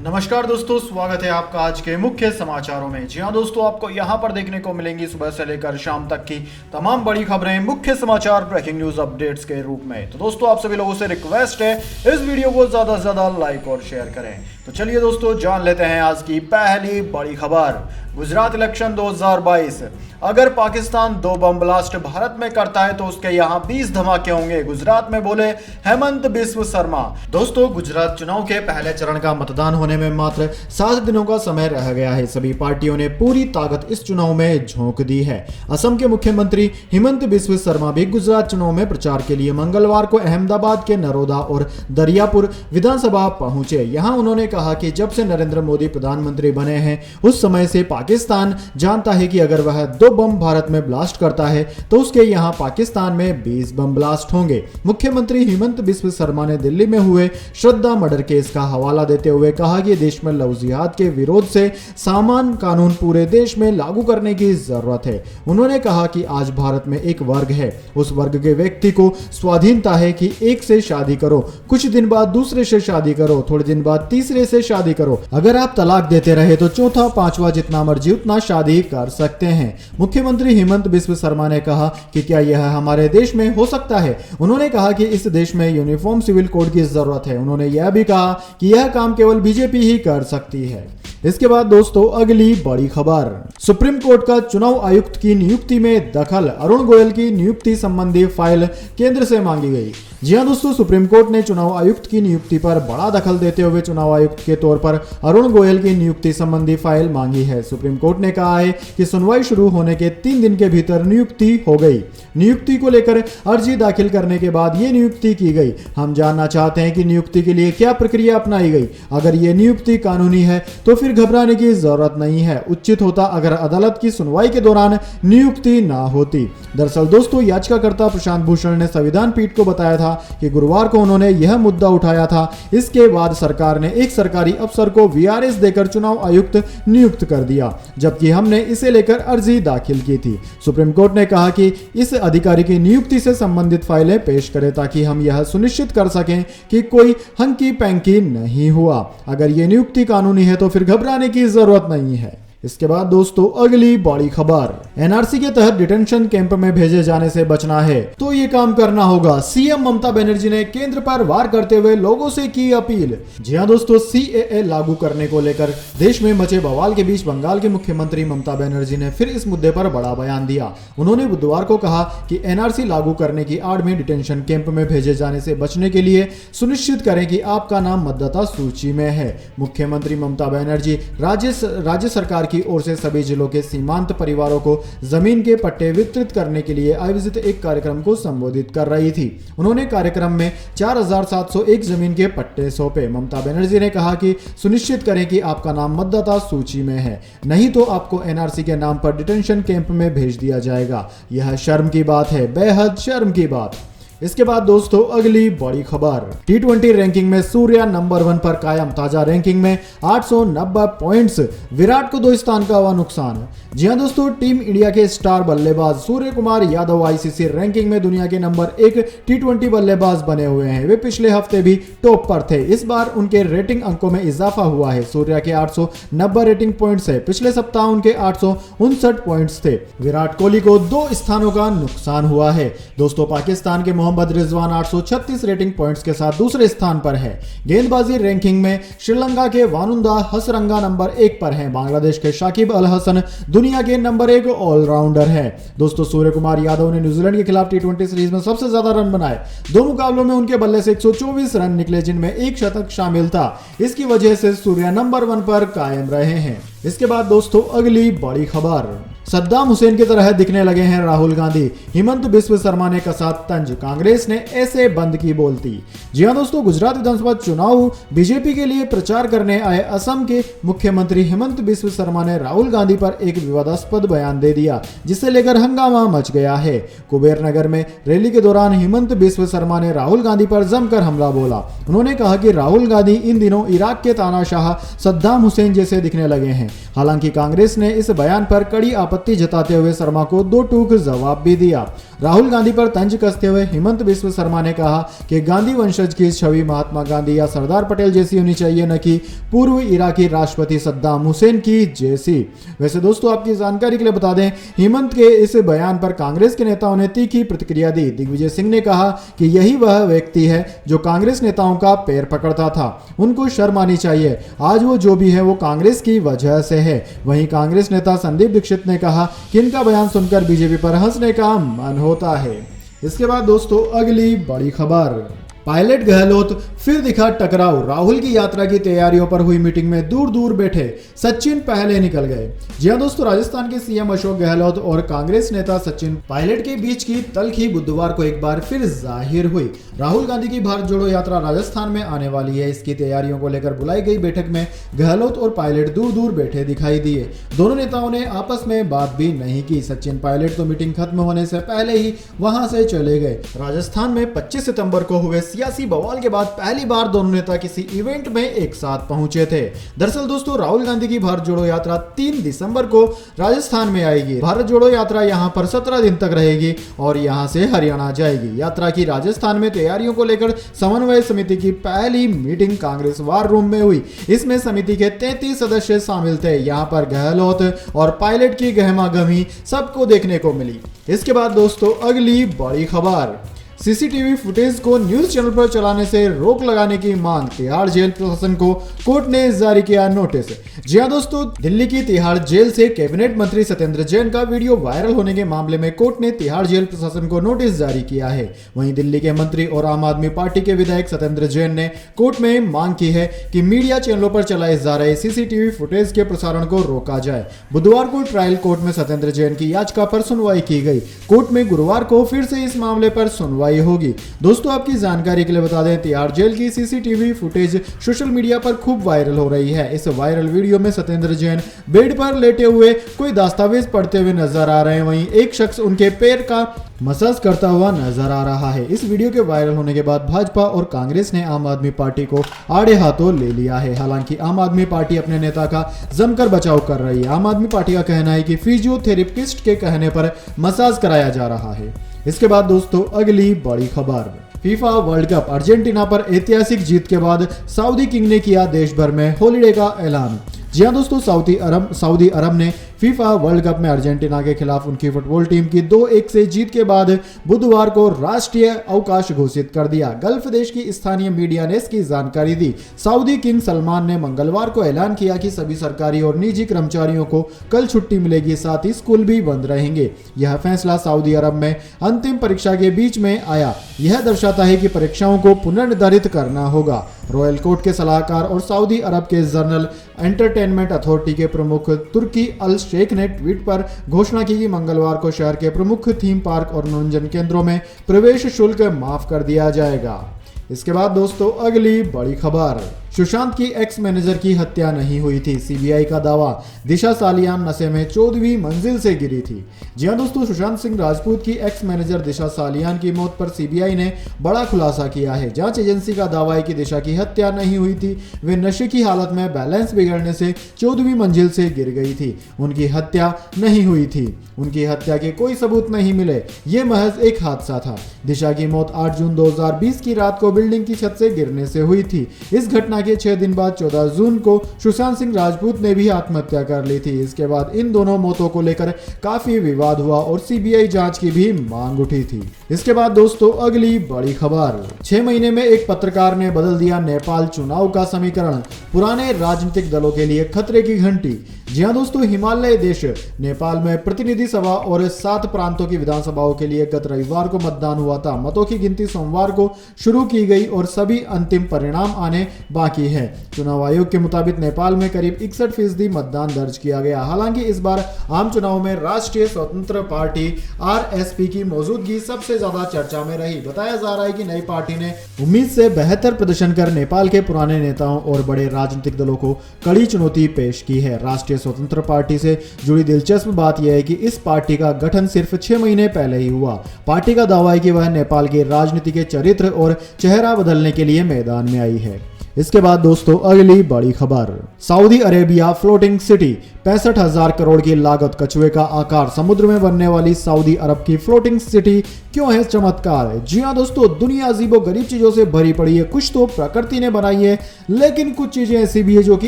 नमस्कार दोस्तों, स्वागत है आपका आज के मुख्य समाचारों में। जी हाँ दोस्तों, आपको यहाँ पर देखने को मिलेंगी सुबह से लेकर शाम तक की तमाम बड़ी खबरें मुख्य समाचार ब्रेकिंग न्यूज अपडेट्स के रूप में। तो दोस्तों, आप सभी लोगों से रिक्वेस्ट है इस वीडियो को ज्यादा से ज्यादा लाइक और शेयर करें। तो चलिए दोस्तों, जान लेते हैं आज की पहली बड़ी खबर। गुजरात इलेक्शन 2022, अगर पाकिस्तान 2 बम ब्लास्ट भारत में करता है तो उसके यहाँ 20 धमाके होंगे, गुजरात में बोले हेमंत बिस्व शर्मा। दोस्तों, गुजरात चुनाव के पहले चरण का मतदान होने में मात्र 7 दिनों का समय रह गया है। सभी पार्टियों ने पूरी ताकत इस चुनाव में झोंक दी है। असम के मुख्यमंत्री हेमंत बिस्व शर्मा भी गुजरात चुनाव में प्रचार के लिए मंगलवार को अहमदाबाद के नरोदा और दरियापुर विधानसभा पहुंचे। यहां उन्होंने कहा कि जब से नरेंद्र मोदी प्रधानमंत्री बने हैं उस समय से पाकिस्तान जानता है कि अगर वह 2 बम भारत में ब्लास्ट करता है तो उसके यहाँ पाकिस्तान में 20 बम ब्लास्ट होंगे। मुख्यमंत्री हेमंत बिस्व शर्मा ने दिल्ली में हुए श्रद्धा मर्डर केस का हवाला देते हुए कहा कि देश में लव जिहाद के विरोध से सामान कानून पूरे देश में लागू करने की जरूरत है। उन्होंने कहा कि आज भारत में एक वर्ग है, उस वर्ग के व्यक्ति को स्वाधीनता है कि एक से शादी करो, कुछ दिन बाद दूसरे से शादी करो, थोड़े दिन बाद तीसरे से शादी करो। अगर आप तलाक देते रहे तो चौथा पांचवा जितना मर्जी उतना शादी कर सकते हैं। मुख्यमंत्री हेमंत बिस्व शर्मा ने कहा कि क्या यह हमारे देश में हो सकता है। उन्होंने कहा कि इस देश में यूनिफॉर्म सिविल कोड की जरूरत है। उन्होंने यह भी कहा कि यह काम केवल बीजेपी ही कर सकती है। इसके बाद दोस्तों, अगली बड़ी खबर। सुप्रीम कोर्ट का चुनाव आयुक्त की नियुक्ति में दखल, अरुण गोयल की नियुक्ति संबंधी फाइल केंद्र से मांगी गई। जी हां दोस्तों, सुप्रीम कोर्ट ने चुनाव आयुक्त की नियुक्ति पर बड़ा दखल देते हुए चुनाव आयुक्त के तौर पर अरुण गोयल की नियुक्ति संबंधी फाइल मांगी है। सुप्रीम कोर्ट ने कहा है कि सुनवाई शुरू होने के 3 दिन के भीतर नियुक्ति हो गई। नियुक्ति को लेकर अर्जी दाखिल करने के बाद ये नियुक्ति की गई। हम जानना चाहते हैं कि नियुक्ति के लिए क्या प्रक्रिया अपनाई गई। अगर ये नियुक्ति कानूनी है तो फिर घबराने की जरूरत नहीं है। उचित होता अगर अदालत की सुनवाई के दौरान नियुक्ति ना होती। दरअसल दोस्तों, याचिकाकर्ता प्रशांत भूषण ने संविधान पीठ को बताया था कि गुरुवार को उन्होंने यह मुद्दा उठाया था। इसके बाद सरकार ने एक सरकारी अफसर को वीआरएस देकर चुनाव आयुक्त नियुक्त कर दिया, जबकि हमने इसे लेकर अर्जी दाखिल की थी। सुप्रीम कोर्ट ने कहा कि इस अधिकारी की नियुक्ति से संबंधित फाइलें पेश करें ताकि हम यह सुनिश्चित कर सकें कि कोई हंकी पैंकी नहीं हुआ। अगर ये नियुक्ति कानूनी है तो फिर घबराने की जरूरत नहीं है। इसके बाद दोस्तों, अगली बड़ी खबर। एनआरसी के तहत डिटेंशन कैंप में भेजे जाने से बचना है तो ये काम करना होगा। सीएम ममता बनर्जी ने केंद्र पर वार करते हुए लोगों से की अपील। जी हां दोस्तों, सीएए लागू करने को लेकर देश में मचे बवाल के बीच बंगाल की मुख्यमंत्री ममता बनर्जी ने फिर इस मुद्दे पर बड़ा बयान दिया। उन्होंने बुधवार को कहा कि एनआरसी लागू करने की आड़ में डिटेंशन कैंप में भेजे जाने से बचने के लिए सुनिश्चित करें कि आपका नाम मतदाता सूची में है। मुख्यमंत्री ममता बनर्जी राज्य सरकार की ओर से सभी जिलों के सीमांत परिवारों को जमीन के पट्टे वितरित करने के लिए आयोजित एक कार्यक्रम को संबोधित कर रही थी। उन्होंने कार्यक्रम में 4701 जमीन के पट्टे सौंपे। ममता बनर्जी ने कहा कि सुनिश्चित करें कि आपका नाम मतदाता सूची में है, नहीं तो आपको एनआरसी के नाम पर डिटेंशन कैंप में भेज दिया जाएगा। यह शर्म की बात है, बेहद शर्म की बात। इसके बाद दोस्तों, अगली बड़ी खबर। T20 रैंकिंग में सूर्या नंबर 1 पर कायम। ताजा रैंकिंग में 890 पॉइंट्स, विराट को 2 स्थान का हुआ नुकसान। जी हां दोस्तों, टीम इंडिया के स्टार बल्लेबाज सूर्य कुमार यादव आईसीसी रैंकिंग में दुनिया के नंबर 1 T20 बल्लेबाज बने हुए हैं। वे पिछले हफ्ते भी टॉप पर थे। इस बार उनके रेटिंग अंकों में इजाफा हुआ है। सूर्या के 890 रेटिंग पॉइंट्स है। पिछले सप्ताह उनके 859 पॉइंट्स थे। विराट कोहली को 2 स्थानों का नुकसान हुआ है। दोस्तों, पाकिस्तान के मोहम्मद रिजवान 836 रेटिंग पॉइंट्स के साथ दूसरे स्थान पर है। गेंदबाजी रैंकिंग में श्रीलंका के वानुंदा हसरंगा नंबर 1 पर हैं। बांग्लादेश के शाकिब अल हसन दुनिया के नंबर 1 ऑलराउंडर है। दोस्तों, सूर्य कुमार यादव ने न्यूजीलैंड के खिलाफ T20 सीरीज में सबसे ज्यादा रन बनाए। 2 मुकाबलों में उनके बल्ले से 124 रन निकले, जिनमें 1 शतक शामिल था। इसकी वजह से सूर्या नंबर 1 पर कायम रहे हैं। इसके बाद दोस्तों, अगली बड़ी खबर। सद्दाम हुसैन की तरह दिखने लगे हैं राहुल गांधी, हेमंत बिस्व शर्मा ने कसा तंज। कांग्रेस ने ऐसे बंद की बोलती। जी हां दोस्तों, गुजरात विधानसभा चुनाव बीजेपी के लिए प्रचार करने आए असम के मुख्यमंत्री हेमंत बिस्व शर्मा ने राहुल गांधी पर एक विवादास्पद बयान दे दिया, जिसे लेकर हंगामा मच गया है। कुबेर नगर में रैली के दौरान हेमंत बिस्व शर्मा ने राहुल गांधी पर जमकर हमला बोला। उन्होंने कहा कि राहुल गांधी इन दिनों इराक के तानाशाह सद्दाम हुसैन जैसे दिखने लगे हैं। हालांकि कांग्रेस ने इस बयान पर कड़ी आपत्ति जताते हुए शर्मा को दो टूक जवाब भी दिया। राहुल गांधी पर तंज कसते हुए हेमंत बिस्व शर्मा ने कहा कि गांधी वंशज की छवि महात्मा गांधी या सरदार पटेल जैसी होनी चाहिए, न कि पूर्व इराकी राष्ट्रपति सद्दाम हुसैन की जैसी। वैसे दोस्तों, आपकी जानकारी के लिए बता दें, हेमंत के इस बयान पर कांग्रेस के नेताओं ने तीखी प्रतिक्रिया दी। दिग्विजय सिंह ने कहा कि यही वह व्यक्ति है जो कांग्रेस नेताओं का पैर पकड़ता था, उनको शर्म आनी चाहिए। आज वो जो भी है वो कांग्रेस की वजह से है। वहीं कांग्रेस नेता संदीप दीक्षित ने कहा कि इनका बयान सुनकर बीजेपी पर हंसने का मन होता है। इसके बाद दोस्तों, अगली बड़ी खबर, पायलट गहलोत फिर दिखा टकराव। राहुल की यात्रा की तैयारियों पर हुई मीटिंग में दूर दूर बैठे सचिन पहले निकल गए। जी हां दोस्तों, राजस्थान के सीएम अशोक गहलोत और कांग्रेस नेता सचिन पायलट के बीच की तल्खी बुधवार को एक बार फिर जाहिर हुई। राहुल गांधी की भारत जोड़ो यात्रा राजस्थान में आने वाली है। इसकी तैयारियों को लेकर बुलाई गई बैठक में गहलोत और पायलट दूर दूर बैठे दिखाई दिए। दोनों नेताओं ने आपस में बात भी नहीं की। सचिन पायलट तो मीटिंग खत्म होने से पहले ही वहां से चले गए। राजस्थान में 25 सितंबर को हुए सियासी बवाल के बाद पहली बार दोनों नेता किसी इवेंट में एक साथ पहुंचे थे। दरअसल दोस्तों, राहुल गांधी की भारत जोड़ो यात्रा 3 दिसंबर को राजस्थान में आएगी। भारत जोड़ो यात्रा यहां पर 17 दिन तक रहेगी और यहां से हरियाणा जाएगी। यात्रा की राजस्थान में तैयारियों को लेकर समन्वय समिति की पहली मीटिंग कांग्रेस वार रूम में हुई। इसमें समिति के 33 सदस्य शामिल थे। यहां पर गहलोत और पायलट की गहमागहमी सबको देखने को मिली। इसके बाद दोस्तों, अगली बड़ी खबर, सीसीटीवी फुटेज को न्यूज चैनल पर चलाने से रोक लगाने की मांग। तिहाड़ जेल प्रशासन को कोर्ट ने जारी किया नोटिस। जी हां दोस्तों, दिल्ली की तिहाड़ जेल से कैबिनेट मंत्री सत्येंद्र जैन का वीडियो वायरल होने के मामले में कोर्ट ने तिहाड़ जेल प्रशासन को नोटिस जारी किया है। वहीं दिल्ली के मंत्री और आम आदमी पार्टी के विधायक सत्येंद्र जैन ने कोर्ट में मांग की है कि मीडिया चैनलों पर चलाए जा रहे सीसीटीवी फुटेज के प्रसारण को रोका जाए। बुधवार को ट्रायल कोर्ट में सत्येंद्र जैन की याचिका पर सुनवाई की गई। कोर्ट में गुरुवार को फिर से इस मामले पर सुनवाई होगी। दोस्तों, आपकी जानकारी के लिए बता दें, तिहाड़ जेल की सीसीटीवी फुटेज सोशल मीडिया पर खूब वायरल हो रही है। इस वायरल वीडियो में सत्येंद्र जैन बेड पर लेटे हुए कोई दस्तावेज पढ़ते हुए नजर आ रहे हैं। वहीं एक शख्स उनके पैर का मसाज करता हुआ नजर आ रहा है। इस वीडियो के वायरल होने के बाद भाजपा और कांग्रेस ने आम आदमी पार्टी को आड़े हाथों ले लिया है। हालांकि आम आदमी पार्टी अपने नेता का जमकर बचाव कर रही है। आम आदमी पार्टी का कहना है कि फिजियोथेरेपिस्ट के कहने पर मसाज कराया जा रहा है। इसके बाद दोस्तों, अगली बड़ी खबर, फीफा वर्ल्ड कप, अर्जेंटीना पर ऐतिहासिक जीत के बाद सऊदी किंग ने किया देश भर में हॉलीडे का ऐलान। जी हां दोस्तों, सऊदी अरब ने फीफा वर्ल्ड कप में अर्जेंटीना के खिलाफ उनकी फुटबॉल टीम की 2-1 से जीत के बाद बुधवार को राष्ट्रीय अवकाश घोषित कर दिया। गल्फ देश की स्थानीय मीडिया ने इसकी जानकारी दी। सऊदी किंग सलमान ने मंगलवार को ऐलान किया कि सभी सरकारी और निजी कर्मचारियों को कल छुट्टी मिलेगी, साथ ही स्कूल भी बंद रहेंगे। यह फैसला सऊदी अरब में अंतिम परीक्षा के बीच में आया। यह दर्शाता है कि परीक्षाओं को पुनर्निर्धारित करना होगा। रॉयल कोर्ट के सलाहकार और सऊदी अरब के जर्नल एंटरटेनमेंट अथॉरिटी के प्रमुख तुर्की अल शेख ने ट्वीट पर घोषणा की कि मंगलवार को शहर के प्रमुख थीम पार्क और मनोरंजन केंद्रों में प्रवेश शुल्क माफ कर दिया जाएगा। इसके बाद दोस्तों, अगली बड़ी खबर, सुशांत की एक्स मैनेजर की हत्या नहीं हुई थी, सीबीआई का दावा। दिशा सालियान नशे में 14वीं मंजिल से गिरी थी। जी हां दोस्तों, सुशांत सिंह राजपूत की एक्स मैनेजर दिशा सालियान की मौत पर सीबीआई ने बड़ा खुलासा किया है। जांच एजेंसी का दावा है कि दिशा की हत्या नहीं हुई थी। वे नशे की हालत में बैलेंस बिगड़ने से 14वीं मंजिल से गिर गई थी। उनकी हत्या नहीं हुई थी। उनकी हत्या के कोई सबूत नहीं मिले। ये महज एक हादसा था। दिशा की मौत 8 जून 2020 की रात को बिल्डिंग की छत से गिरने से हुई थी। इस घटना के 6 दिन बाद 14 जून को सुशांत सिंह राजपूत ने भी आत्महत्या कर ली थी। इसके बाद इन दोनों मौतों को लेकर काफी विवाद हुआ और सीबीआई जांच की भी मांग उठी थी। इसके बाद दोस्तों, अगली बड़ी खबर, 6 महीने में एक पत्रकार ने बदल दिया नेपाल चुनाव का समीकरण, पुराने राजनीतिक दलों के लिए खतरे की घंटी। जी हां दोस्तों, हिमालय देश नेपाल में प्रतिनिधि सभा और 7 प्रांतों की विधानसभाओं के लिए गत रविवार को मतदान हुआ था। मतों की गिनती सोमवार को शुरू की गई और सभी अंतिम परिणाम आने बाकी है। चुनाव आयोग के मुताबिक नेपाल में करीब 61% मतदान दर्ज किया गया। हालांकि इस बार आम चुनाव में राष्ट्रीय स्वतंत्र पार्टी आरएसपी की मौजूदगी सबसे ज्यादा चर्चा में रही। बताया जा रहा है कि नई पार्टी ने उम्मीद से बेहतर प्रदर्शन कर नेपाल के पुराने नेताओं और बड़े राजनीतिक दलों को कड़ी चुनौती पेश की है। राष्ट्रीय स्वतंत्र पार्टी से जुड़ी दिलचस्प बात यह है कि इस पार्टी का गठन सिर्फ 6 महीने पहले ही हुआ। पार्टी का दावा है कि वह नेपाल के राजनीति के चरित्र और चेहरा बदलने के लिए मैदान में आई है। इसके बाद दोस्तों अगली बड़ी खबर, Saudi Arabia floating city, 65,000 crore की लागत, कछुए का आकार, समुद्र में बनने वाली सऊदी अरब की फ्लोटिंग सिटी क्यों है चमत्कार। जी हाँ दोस्तों, दुनिया अजीबो गरीब चीजों से भरी पड़ी है। कुछ तो प्रकृति ने बनाई है, लेकिन कुछ चीजें ऐसी भी है जो कि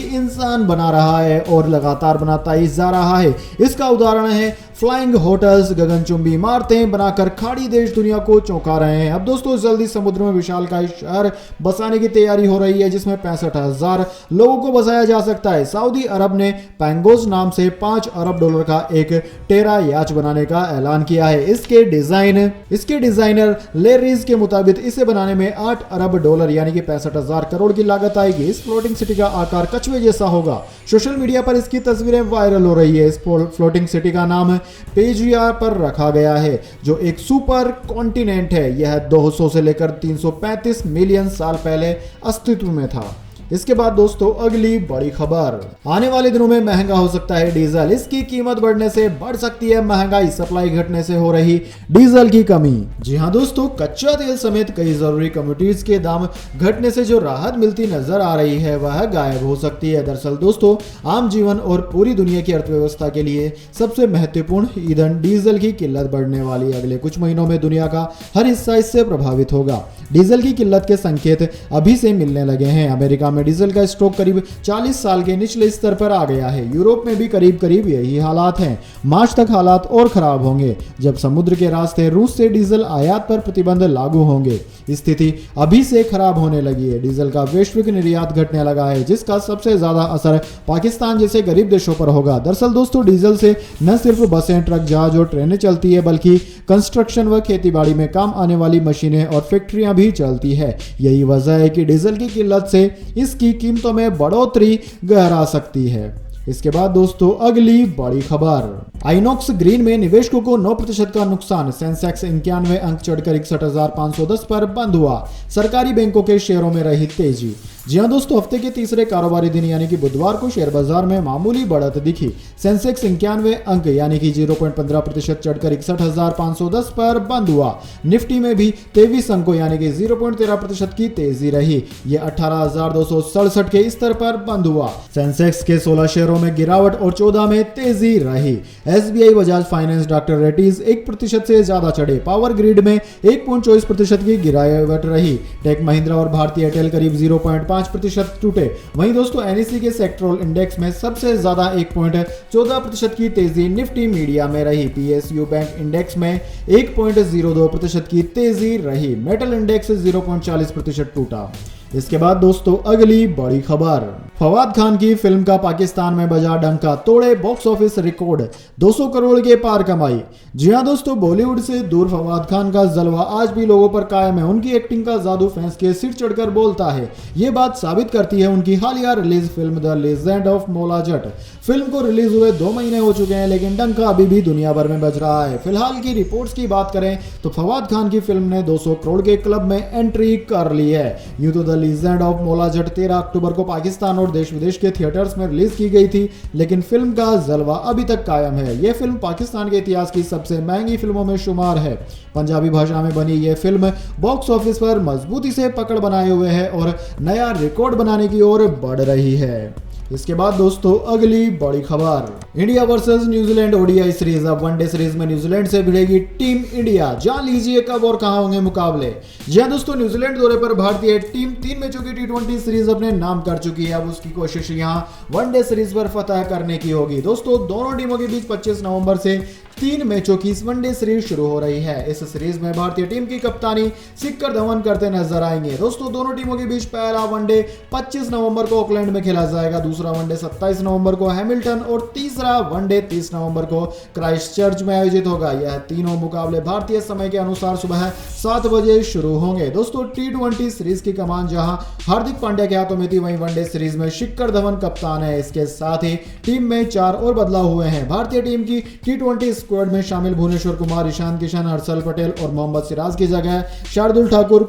इंसान बना रहा है और लगातार बनाता ही जा रहा है। इसका उदाहरण है फ्लाइंग होटल्स, गगनचुंबी इमारतें बनाकर खाड़ी देश दुनिया को चौंका रहे हैं। अब दोस्तों जल्दी समुद्र में विशालकाय शहर बसाने की तैयारी हो रही है, जिसमें 65,000 लोगों को बसाया जा सकता है। सऊदी अरब ने पैंगोज नाम से $5 अरब का एक टेरा याच बनाने का ऐलान किया है। इसके डिजाइनर लेरीज के मुताबिक इसे बनाने में $8 अरब यानी कि 65,000 करोड़ की लागत आएगी। इस फ्लोटिंग सिटी का आकार कछुए जैसा होगा। सोशल मीडिया पर इसकी तस्वीरें वायरल हो रही है। इस फ्लोटिंग सिटी का नाम पेजिया पर रखा गया है, जो एक सुपर कॉन्टिनेंट है। यह 200 से लेकर 335 मिलियन साल पहले अस्तित्व में था। इसके बाद दोस्तों अगली बड़ी खबर, आने वाले दिनों में महंगा हो सकता है डीजल। इसकी कीमत बढ़ने से बढ़ सकती है महंगाई, सप्लाई घटने से हो रही डीजल की कमी। जी हां दोस्तों, कच्चा तेल समेत कई जरूरी कमोडिटीज के दाम घटने से जो राहत मिलती नजर आ रही है वह गायब हो सकती है। दरअसल दोस्तों, आम जीवन और पूरी दुनिया की अर्थव्यवस्था के लिए सबसे महत्वपूर्ण ईंधन डीजल की किल्लत बढ़ने वाली है। अगले कुछ महीनों में दुनिया का हर हिस्सा इससे प्रभावित होगा। डीजल की किल्लत के संकेत अभी से मिलने लगे हैं। अमेरिका में डीजल का स्टॉक करीब 40 साल के निचले स्तर पर आ गया है। यूरोप में भी करीब यही हालात हैं। मार्च तक हालात और खराब होंगे, जब समुद्र के रास्ते रूस से डीजल आयात पर प्रतिबंध लागू होंगे। स्थिति अभी से खराब होने लगी है। डीजल का वैश्विक निर्यात घटने लगा है, जिसका सबसे ज्यादा असर पाकिस्तान जैसे गरीब देशों पर होगा। दरअसल दोस्तों, डीजल से न सिर्फ बसें, ट्रक, जहाज और ट्रेनें चलती है, बल्कि कंस्ट्रक्शन व खेतीबाड़ी में काम आने वाली मशीनें और फैक्ट्रियां भी चलती है। यही वजह है कि डीजल की किल्लत से इसकी कीमतों में बढ़ोतरी गहरा सकती है। इसके बाद दोस्तों अगली बड़ी खबर, आइनॉक्स ग्रीन में निवेशकों को 9% का नुकसान। सेंसेक्स 91 अंक चढ़कर 61,510 पर बंद हुआ। सरकारी बैंकों के शेयरों में रही तेजी। जी हां दोस्तों, हफ्ते के तीसरे कारोबारी दिन यानी कि बुधवार को शेयर बाजार में मामूली बढ़त दिखी। सेंसेक्स 91 अंक यानी कि 0.15% चढ़कर 61,510 पर बंद हुआ। निफ्टी में भी 23 अंकों यानी कि 0.13% की तेजी रही। यह 18,267 के स्तर पर बंद हुआ। सेंसेक्स के 16 शेयरों में गिरावट और 14 में तेजी रही। SBI, Bajaj finance, doctor Reddy's 1% से ज्यादा चढ़े। पावर ग्रिड में 1.24% की गिरावट रही। टेक महिंद्रा और भारतीय एयरटेल करीब 0.5% टूटे। वहीं दोस्तों एनएसई के सेक्टरल इंडेक्स में सबसे ज्यादा 1.14% की तेजी निफ्टी मीडिया में रही। पीएसयू बैंक इंडेक्स में 1.02% की तेजी रही। मेटल इंडेक्स 0.40% टूटा। इसके बाद दोस्तों अगली बड़ी खबर, फवाद खान की फिल्म का पाकिस्तान में बजा डंका, तोड़े बॉक्स ऑफिस रिकॉर्ड, 200 करोड़ के पार कमाई। जी हां दोस्तों, बॉलीवुड से दूर फवाद खान का जलवा आज भी लोगों पर कायम है। उनकी एक्टिंग का जादू फैंस के सिर चढ़कर बोलता है। ये बात साबित करती है उनकी हालिया release film the legend of Maula Jatt. Film को रिलीज हुए 2 महीने हो चुके हैं, लेकिन डंका अभी भी दुनिया भर में बज रहा है। फिलहाल की रिपोर्ट्स की बात करें तो फवाद खान की फिल्म ने 200 करोड़ के क्लब में एंट्री कर ली है। यूं तो the legend of Maula Jatt 13 अक्टूबर को पाकिस्तान और देश विदेश के थिएटर्स में रिलीज की गई थी, लेकिन फिल्म का जलवा अभी तक कायम है। यह फिल्म पाकिस्तान के इतिहास की सबसे महंगी फिल्मों में शुमार है। पंजाबी भाषा में बनी यह फिल्म बॉक्स ऑफिस पर मजबूती से पकड़ बनाए हुए है और नया रिकॉर्ड बनाने की ओर बढ़ रही है। इसके बाद दोस्तों अगली बड़ी खबर, India versus New Zealand ODI series. अब वनडे सीरीज में न्यूजीलैंड से भिड़ेगी टीम इंडिया। जान लीजिए कब और कहां होंगे मुकाबले। जी हां दोस्तों, न्यूजीलैंड दौरे पर भारतीय टीम 3 मैचों की टी20 सीरीज अपने नाम कर चुकी है। अब उसकी कोशिश यहां वनडे सीरीज पर फतह करने की होगी। दोस्तों दोनों टीमों के बीच 25 नवंबर से 3 मैचों की वनडे सीरीज शुरू हो रही है। इस सीरीज में भारतीय टीम की कप्तानी शिखर धवन करते नजर आएंगे। दोस्तों दोनों टीमों के बीच पहला वनडे 25 नवंबर को ऑकलैंड में खेला जाएगा, दूसरा वनडे 27 नवंबर को हैमिल्टन और तीसरा वनडे 30 नवंबर को क्राइस्टचर्च में आयोजित होगा। यह तीनों मुकाबले भारतीय समय के अनुसार सुबह 7 बजे शुरू होंगे। दोस्तों टी20 सीरीज की कमान जहां हार्दिक पांड्या के हाथों में थी, वहीं वनडे सीरीज में शिखर धवन कप्तान है। इसके साथ ही टीम में 4 और बदलाव हुए हैं। भारतीय टीम की टी20 स्क्वाड में शामिल भुवनेश्वर कुमार, ईशान किशन, हर्षल पटेल और मोहम्मद सिराज की जगह शार्दुल ठाकुर,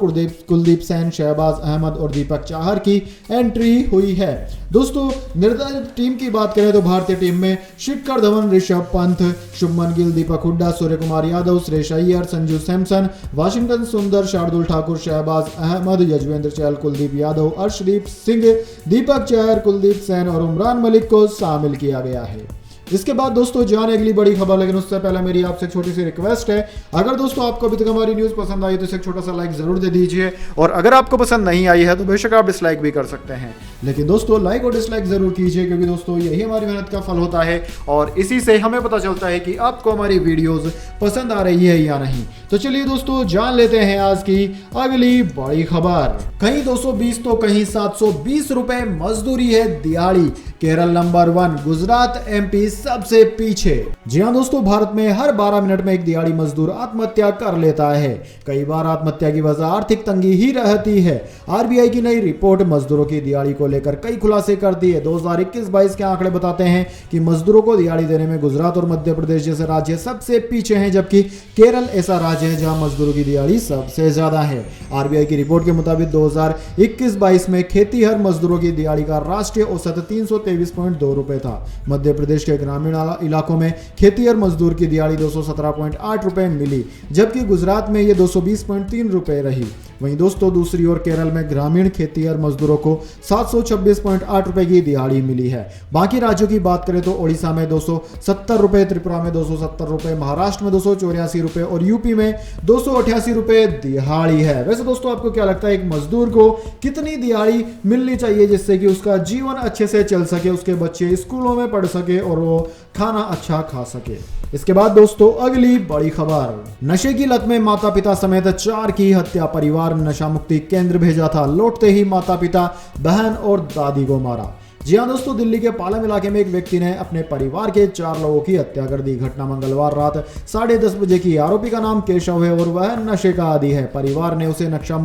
कुलदीप सेन, शहबाज अहमद और दीपक चाहर की एंट्री हुई है। दोस्तों निर्धारित टीम की बात करें तो भारतीय टीम में शिखर धवन, ऋषभ पंत, शुभमन गिल, दीपक हुड्डा, सूर्य कुमार यादव, श्रेयस अय्यर, संजू सैमसन, वाशिंगटन सुंदर, शार्दुल ठाकुर, शहबाज अहमद, यजवेंद्र चहल, कुलदीप यादव, अर्शदीप सिंह, दीपक चहर, कुलदीप सेन और उमरान मलिक को शामिल किया गया है। इसके बाद दोस्तों जाने अगली बड़ी खबर, लेकिन उससे पहले मेरी आपसे छोटी सी रिक्वेस्ट है, अगर दोस्तों आपको अभी तक हमारी न्यूज पसंद आई तो इसे एक छोटा सा लाइक जरूर दे दीजिए, और अगर आपको पसंद नहीं आई है तो बेशक आप डिसलाइक भी कर सकते हैं, लेकिन दोस्तों लाइक और डिसलाइक जरूर कीजिए, क्योंकि दोस्तों यही हमारी मेहनत का फल होता है और इसी से हमें पता चलता है कि आपको हमारी वीडियोज पसंद आ रही है या नहीं। तो चलिए दोस्तों जान लेते हैं आज की अगली बड़ी खबर। कहीं 220 तो कहीं 720 रुपए मजदूरी है दिहाड़ी, केरल नंबर 1, गुजरात एमपी सबसे पीछे। जी हाँ दोस्तों, भारत में हर 12 मिनट में एक दिहाड़ी मजदूर आत्महत्या कर लेता है। कई बार आत्महत्या की वजह आर्थिक तंगी ही रहती है। आरबीआई की नई रिपोर्ट मजदूरों की दिहाड़ी को लेकर कई खुलासे करती है। 2021-22 के आंकड़े बताते हैं कि मजदूरों को दिहाड़ी देने में गुजरात और मध्य प्रदेश जैसे राज्य सबसे पीछे हैं, जबकि केरल ऐसा राज्य है जहां मजदूरों की दिहाड़ी सबसे ज्यादा है। आरबीआई की रिपोर्ट के मुताबिक 2021-22 में खेतीहर मजदूरों की दिहाड़ी का राष्ट्रीय औसत 323.2 रुपए था। मध्य प्रदेश के ग्रामीण इलाकों में खेतीहर मजदूर की दिहाड़ी 217.8 रुपए मिली, जबकि गुजरात में ये 220.3 रुपए रही। वहीं दोस्तों दूसरी ओर केरल में ग्रामीण खेतीहर मजदूरों को 726.8 रुपए की दिहाड़ी मिली है। बाकी राज्यों की बात करें तो ओडिशा में 270 रुपए, त्रिपुरा में 270 रुपए, महाराष्ट्र में 284 रुपए और यूपी में 288 रुपए दिहाड़ी है। वैसे दोस्तों आपको क्या लगता है एक मजदूर को कितनी दिहाड़ी मिलनी चाहिए जिससे कि उसका जीवन अच्छे से चल सके, उसके बच्चे स्कूलों में पढ़ सके और वो खाना अच्छा खा सके? इसके बाद दोस्तों अगली बड़ी खबर, नशे की लत में माता पिता समेत 4 की हत्या, परिवार नशा मुक्ति केंद्र भेजा था, लौटते ही माता पिता, बहन और दादी को मारा। जी हाँ दोस्तों, दिल्ली के पालम इलाके में एक व्यक्ति ने अपने परिवार के 4 लोगों की हत्या कर दी। घटना मंगलवार रात 10:30 बजे की। आरोपी का नाम केशव है और वह नशे का आदी है। परिवार ने उसे नशा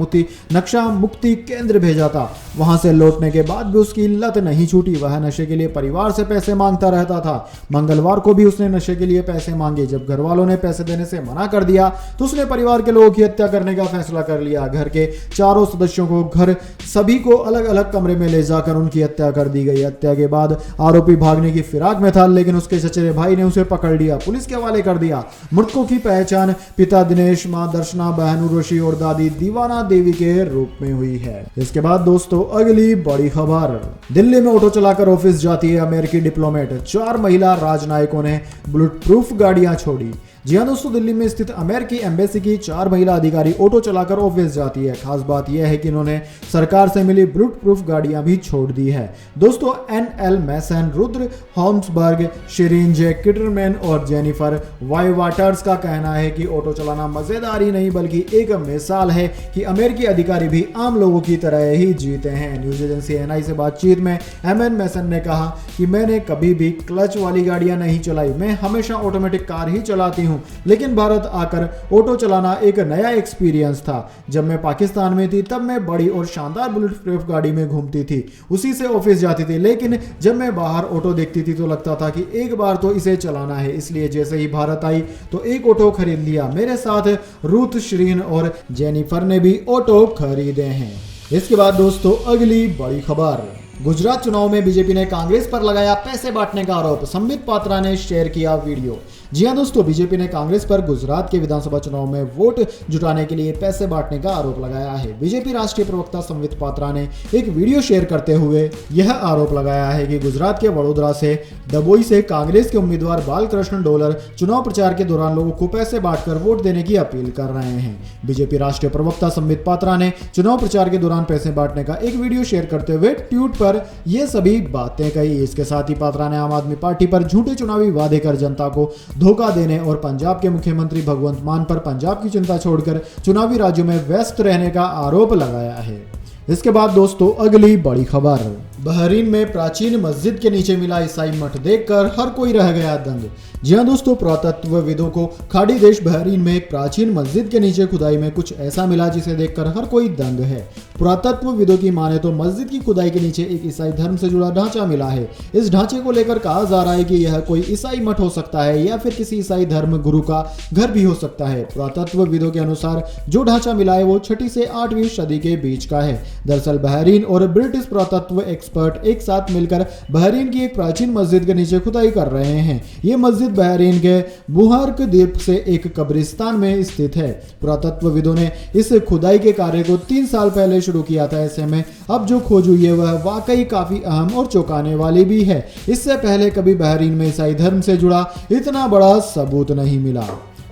मुक्ति केंद्र भेजा था। वहां से लौटने के बाद भी उसकी लत नहीं छूटी। वह नशे के लिए परिवार से पैसे मांगता रहता था। मंगलवार को भी उसने नशे के लिए पैसे मांगे। जब घर वालों ने पैसे देने से मना कर दिया तो उसने परिवार के लोगों की हत्या करने का फैसला कर लिया। घर के 4 सदस्यों को सभी को अलग अलग कमरे में ले जाकर उनकी हत्या कर दी गई। हत्या के बाद आरोपी भागने की फिराक में था, लेकिन उसके चचेरे भाई ने उसे पकड़ लिया, पुलिस के हवाले कर दिया। मृतकों की पहचान पिता दिनेश, मां दर्शना, बहन उर्वशी और दादी दीवाना देवी के रूप में हुई है। इसके बाद दोस्तों अगली बड़ी खबर, दिल्ली में ऑटो चलाकर ऑफिस जाती है अमेरिकी डिप्लोमेट। 4 महिला राजनयिकों ने बुलेट प्रूफ गाड़ियां छोड़ी। जी हाँ दोस्तों, दिल्ली में स्थित अमेरिकी एम्बेसी की 4 महिला अधिकारी ऑटो चलाकर ऑफिस जाती है। खास बात यह है कि इन्होंने सरकार से मिली बुलेट प्रूफ गाड़ियां भी छोड़ दी है। दोस्तों एनएल मैसन, रुद्र होम्सबर्ग, शिरीन जे किटरमैन और जेनिफर वाइवाटर्स का कहना है कि ऑटो चलाना मजेदार ही नहीं बल्कि एक मिसाल है कि अमेरिकी अधिकारी भी आम लोगों की तरह ही जीते हैं। न्यूज एजेंसी एनआई से बातचीत में एमएन मैसन ने कहा कि मैंने कभी भी क्लच वाली गाड़ियां नहीं चलाई, मैं हमेशा ऑटोमेटिक कार ही चलाती हूं, लेकिन भारत आकर ऑटो चलाना एक नया एक्सपीरियंस था। जब मैं पाकिस्तान में थी तब मैं बड़ी और शानदार बुलेट प्रूफ गाड़ी में घूमती थी, उसी से ऑफिस जाती थी, लेकिन जब मैं बाहर ऑटो देखती थी तो लगता था कि एक बार तो इसे चलाना है। इसलिए जैसे ही भारत आई तो एक ऑटो खरीद लिया। मेरे साथ रूथ, शिरीन और जेनिफर ने भी ऑटो खरीदे हैं। इसके बाद दोस्तों अगली बड़ी खबर, गुजरात चुनाव में बीजेपी ने कांग्रेस पर लगाया पैसे बांटने का आरोप। संबित पात्रा ने शेयर किया वीडियो। जी हां दोस्तों, बीजेपी ने कांग्रेस पर गुजरात के विधानसभा चुनाव में वोट जुटाने के लिए पैसे बांटने का आरोप लगाया है। बीजेपी राष्ट्रीय प्रवक्ता संबित पात्रा ने एक वीडियो शेयर करते हुए यह आरोप लगाया है कि गुजरात के वडोदरा से डबोई से कांग्रेस के उम्मीदवार बालकृष्ण डोलर चुनाव प्रचार के दौरान लोगों को पैसे बांटकर वोट देने की अपील कर रहे हैं। बीजेपी राष्ट्रीय प्रवक्ता संबित पात्रा ने चुनाव प्रचार के दौरान पैसे बांटने का एक वीडियो शेयर करते हुए ट्वीट पर ये सभी बातें कही। इसके साथ ही पात्रा ने आम आदमी पार्टी पर झूठे चुनावी वादे कर जनता को धोखा देने और पंजाब के मुख्यमंत्री भगवंत मान पर पंजाब की चिंता छोड़कर चुनावी राज्यों में व्यस्त रहने का आरोप लगाया है। इसके बाद दोस्तों अगली बड़ी खबर, बहरीन में प्राचीन मस्जिद के नीचे मिला ईसाई मठ देखकर हर कोई रह गया दंग। जी हाँ दोस्तों, पुरातत्वविदों को खाड़ी देश बहरीन में एक प्राचीन मस्जिद के नीचे खुदाई में कुछ ऐसा मिला जिसे देखकर हर कोई दंग है। पुरातत्वविदों की माने तो मस्जिद की खुदाई के नीचे एक ईसाई धर्म से जुड़ा ढांचा मिला है। इस ढांचे को लेकर कहा जा रहा है कि यह कोई ईसाई मठ हो सकता है या फिर किसी ईसाई धर्म गुरु का घर भी हो सकता है। पुरातत्वविदों के अनुसार जो ढांचा मिला है वो 6वीं से 8वीं सदी के बीच का है। दरअसल बहरीन और ब्रिटिश पुरातत्व एक्सपर्ट एक साथ मिलकर बहरीन की एक प्राचीन मस्जिद के नीचे खुदाई कर रहे हैं। ये मस्जिद बहरीन के बुहर्क द्वीप से एक कब्रिस्तान में स्थित है। पुरातत्वविदों ने इस खुदाई के कार्य को 3 साल पहले शुरू किया था। ऐसे में अब जो खोज हुई है वह वाकई काफी अहम और चौंकाने वाली भी है। इससे पहले कभी बहरीन में ईसाई धर्म से जुड़ा इतना बड़ा सबूत नहीं मिला।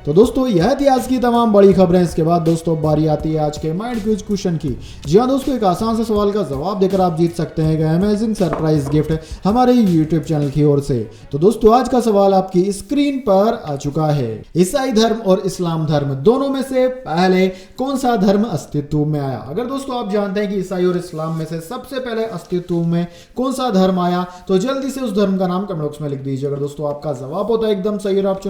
तो दोस्तों यह थी आज की तमाम बड़ी खबरें। इसके बाद दोस्तों बारी आती है आज के माइंड क्विज क्वेश्चन की। जी हाँ दोस्तों, एक आसान से सवाल का जवाब देकर आप जीत सकते हैं अमेजिंग सरप्राइज गिफ्ट हमारे यूट्यूब चैनल की ओर से। तो दोस्तों आज का सवाल आपकी स्क्रीन पर आ चुका है। ईसाई धर्म और इस्लाम धर्म दोनों में से पहले कौन सा धर्म अस्तित्व में आया? अगर दोस्तों आप जानते हैं कि ईसाई और इस्लाम में से सबसे पहले अस्तित्व में कौन सा धर्म आया तो जल्दी से उस धर्म का नाम कमेंट बॉक्स में लिख दीजिए। अगर दोस्तों आपका जवाब होता है एकदम सही और आप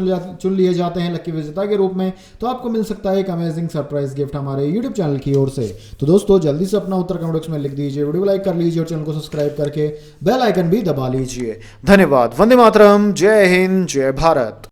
चुन लिए जाते हैं लकी विजेता के रूप में तो आपको मिल सकता है एक अमेजिंग सरप्राइज गिफ्ट हमारे YouTube चैनल की ओर से। तो दोस्तों जल्दी से अपना उत्तर कमेंट बॉक्स में लिख दीजिए, वीडियो लाइक कर लीजिए और चैनल को सब्सक्राइब करके बेल आइकन भी दबा लीजिए। धन्यवाद। वंदे मातरम। जय हिंद, जय भारत।